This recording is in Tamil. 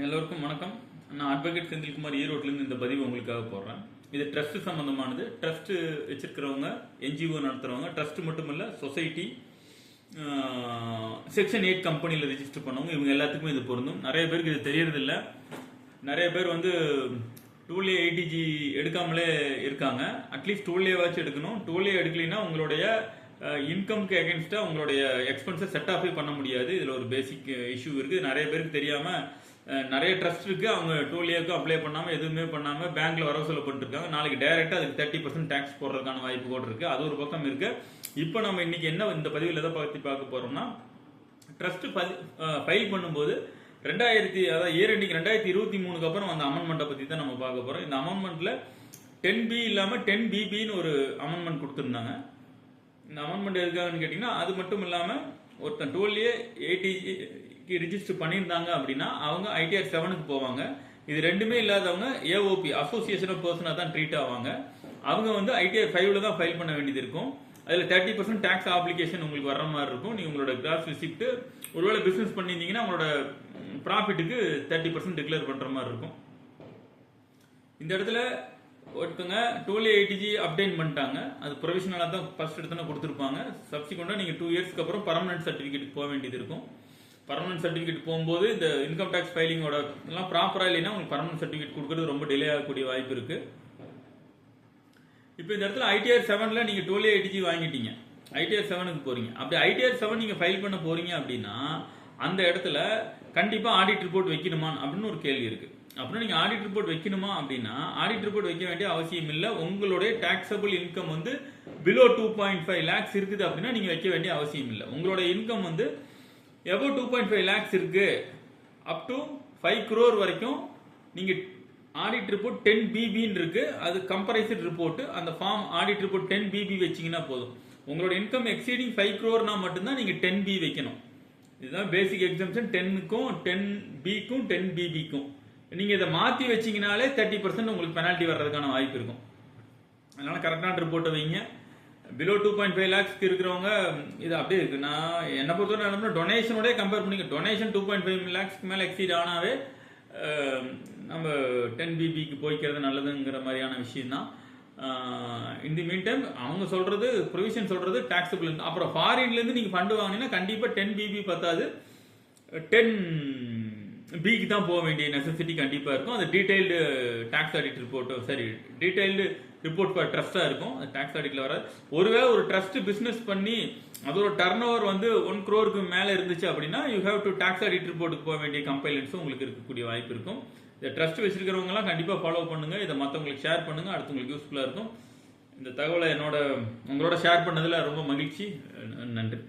எல்லோருக்கும் வணக்கம். நான் அட்வொகேட் செந்தில்குமார் ஈரோட்டிலேருந்து இந்த பதிவு உங்களுக்காக போடுறேன். இது ட்ரஸ்ட் சம்மந்தமானது. ட்ரஸ்ட்டு வச்சிருக்கிறவங்க, என்ஜிஓ நடத்துகிறவங்க, ட்ரஸ்ட் மட்டும் இல்லை, சொசைட்டி, செக்ஷன் 8 கம்பெனியில் ரெஜிஸ்டர் பண்ணவங்க, இவங்க எல்லாத்துக்குமே இது பொருந்தும். நிறைய பேருக்கு இது தெரியறதில்ல. நிறைய பேர் வந்து 2A ATG எடுக்காமலே இருக்காங்க. அட்லீஸ்ட் 2A வாச்சும் எடுக்கணும். 2A எடுக்கலைன்னா உங்களுடைய இன்கம்க்கு அகேன்ஸ்டாக உங்களுடைய எக்ஸ்பென்ஸை செட் ஆஃபே பண்ண முடியாது. இதில் ஒரு பேசிக் இஷ்யூ இருக்குது. நிறைய பேருக்கு தெரியாமல் நிறைய ட்ரஸ்ட் இருக்குது, அவங்க 2Aக்கு அப்ளை பண்ணாமல் எதுவுமே பண்ணாமல் பேங்க்கில் வரவு செலவு பண்ணிருக்காங்க. நாளைக்கு டைரெக்டாக அதுக்கு 30% டேக்ஸ் போடுறதுக்கான வாய்ப்பு கூட இருக்குது. அது ஒரு பக்கம் இருக்குது. இப்போ நம்ம இன்னைக்கு என்ன இந்த பதிவில் எதை பற்றி பார்க்க போகிறோம்னா, ட்ரஸ்ட் ஃபைல் பண்ணும்போது இயர் எண்டிங் 2023க்கு அப்புறம் அந்த அமெண்ட்மெண்ட்டை பற்றி தான் நம்ம பார்க்க போகிறோம். இந்த அமெண்ட்மெண்ட்டில் 10B இல்லாமல் 10BBன்னு ஒரு அமெண்ட்மெண்ட் கொடுத்துருந்தாங்க. இந்த அமெண்ட்மெண்ட் எதுக்காகன்னு கேட்டிங்கன்னா, அது மட்டும் இல்லாமல் ஒருத்தன் 2A ATGக்கு ரிஜிஸ்டர் பண்ணியிருந்தாங்க அப்படின்னா அவங்க ITR 7க்கு போவாங்க. இது ரெண்டுமே இல்லாதவங்க AOP அசோசியேஷன் ஆஃப் பர்சனாக தான் ட்ரீட் ஆவாங்க. அவங்க வந்து ITR 5ல் தான் ஃபைல் பண்ண வேண்டியது இருக்கும். அதில் 30% டேக்ஸ் ஆப்ளிகேஷன் உங்களுக்கு வர்ற மாதிரி இருக்கும். நீங்கள் உங்களோட கிராஸ் ரிசிப்ட் ஒருவேளை பிஸ்னஸ் பண்ணியிருந்தீங்கன்னா உங்களோட ப்ராஃபிட்டுக்கு 30% டிக்ளேர் பண்ணுற மாதிரி இருக்கும். இந்த இடத்துல ஒருத்தங்க 2A ATG அப்டேட் பண்ணிட்டாங்க. அது ப்ரொவிஷனலாக தான் ஃபர்ஸ்ட் எடுத்தோன்னா கொடுத்துருப்பாங்க. சப்சிக்வெண்ட்டாக நீங்கள் 2 இயர்ஸ்க்கு அப்புறம் பர்மனன்ட் சர்டிஃபிகேட் போக வேண்டியது இருக்கும். பர்மனன்ட் சர்டிஃபிகேட் போகும்போது இந்த இன்கம் டேக்ஸ் ஃபைலிங்கோட எல்லாம் ப்ராப்பராக இல்லைன்னா உங்களுக்கு பர்மனன்ட் சர்டிஃபிகேட் கொடுக்கறது ரொம்ப டிலே ஆகக்கூடிய வாய்ப்பு இருக்கு. இப்போ இந்த இடத்துல ITR 7ல் நீங்கள் 2A ATG வாங்கிட்டீங்க, ITR 7க்கு போறீங்க. அப்படி ITR 7 நீங்கள் ஃபைல் பண்ண போறீங்க அப்படின்னா அந்த இடத்துல கண்டிப்பாக ஆடிட் ரிப்போர்ட் வைக்கணுமா அப்படின்னு ஒரு கேள்வி இருக்கு. அப்படின்னா நீங்கள் ஆடிட் ரிப்போர்ட் வைக்கணுமா அப்படின்னா ஆடிட் ரிப்போர்ட் வைக்க வேண்டிய அவசியம் இல்லை. உங்களுடைய டாக்ஸபிள் இன்கம் வந்து பிலோ 2.5 lakhs இருக்குது அப்படின்னா நீங்கள் வைக்க வேண்டிய அவசியம் இல்லை. உங்களோட இன்கம் வந்து எபோ 2.5 lakhs இருக்கு, அப் டு 5 crore வரைக்கும் நீங்கள் ஆடிட் ரிப்போர்ட் 10BBன்னு இருக்கு. அது கம்பரைசர் ரிப்போர்ட். அந்த ஃபார்ம் ஆடிட் ரிப்போர்ட் 10BB வச்சிங்கன்னா போதும். உங்களோட இன்கம் எக்ஸீடிங் 5 crore மட்டும்தான் நீங்கள் 10B வைக்கணும். இதுதான் பேசிக் எக்ஸம்ஷன். 10க்கும் 10Bக்கும் 10BBக்கும் நீங்கள் இதை மாற்றி வச்சிங்கனாலே 30% உங்களுக்கு பெனால்ட்டி வர்றதுக்கான வாய்ப்பு இருக்கும். அதனால கரெக்டான ரிப்போர்ட்டை வைங்க. பிலோ 2.5 lakhsக்கு இருக்கிறவங்க இது அப்படியே இருக்கு. நான் என்ன பொறுத்தவரை டொனேஷனோட கம்பேர் பண்ணிக்க, டொனேஷன் 2.5 lakhsக்கு மேலே எக்ஸீட் ஆனாவே நம்ம 10BBக்கு போய்க்கிறது நல்லதுங்கிற மாதிரியான விஷயம் தான். இந்த மீன் டைம் அவங்க சொல்றது ப்ரொவிஷன் சொல்றது டாக்ஸபிள். அப்புறம் ஃபாரின்லேருந்து நீங்கள் ஃபண்டு வாங்கினீங்கன்னா கண்டிப்பாக 10BB பத்தாது, 10Bக்கு தான் போக வேண்டிய நெசசிட்டி கண்டிப்பாக இருக்கும். அது டீடைல்டு டாக்ஸ் ஆடிட் ரிப்போர்ட்டோ டீடைல்டு ரிப்போர்ட் ஃபார் ட்ரஸ்டாக இருக்கும். அது டாக்ஸ் ஆடிட்டில் வராது. ஒருவேளை ஒரு ட்ரஸ்ட் பிஸ்னஸ் பண்ணி அதோட டர்ன் ஓவர் வந்து 1 crore மேலே இருந்துச்சு அப்படின்னா you have to tax audit ரிப்போர்ட்டுக்கு போக வேண்டிய கம்பைலன்ஸும் உங்களுக்கு இருக்கக்கூடிய வாய்ப்பு இருக்கும். இந்த ட்ரஸ்ட் வச்சிருக்கிறவங்கலாம் கண்டிப்பாக ஃபாலோ பண்ணுங்க. இதை மற்றவங்களுக்கு ஷேர் பண்ணுங்க, அடுத்தவங்களுக்கு யூஸ்ஃபுல்லாக இருக்கும். இந்த தகவலை உங்களோட ஷேர் பண்ணதில் ரொம்ப மகிழ்ச்சி. நன்றி.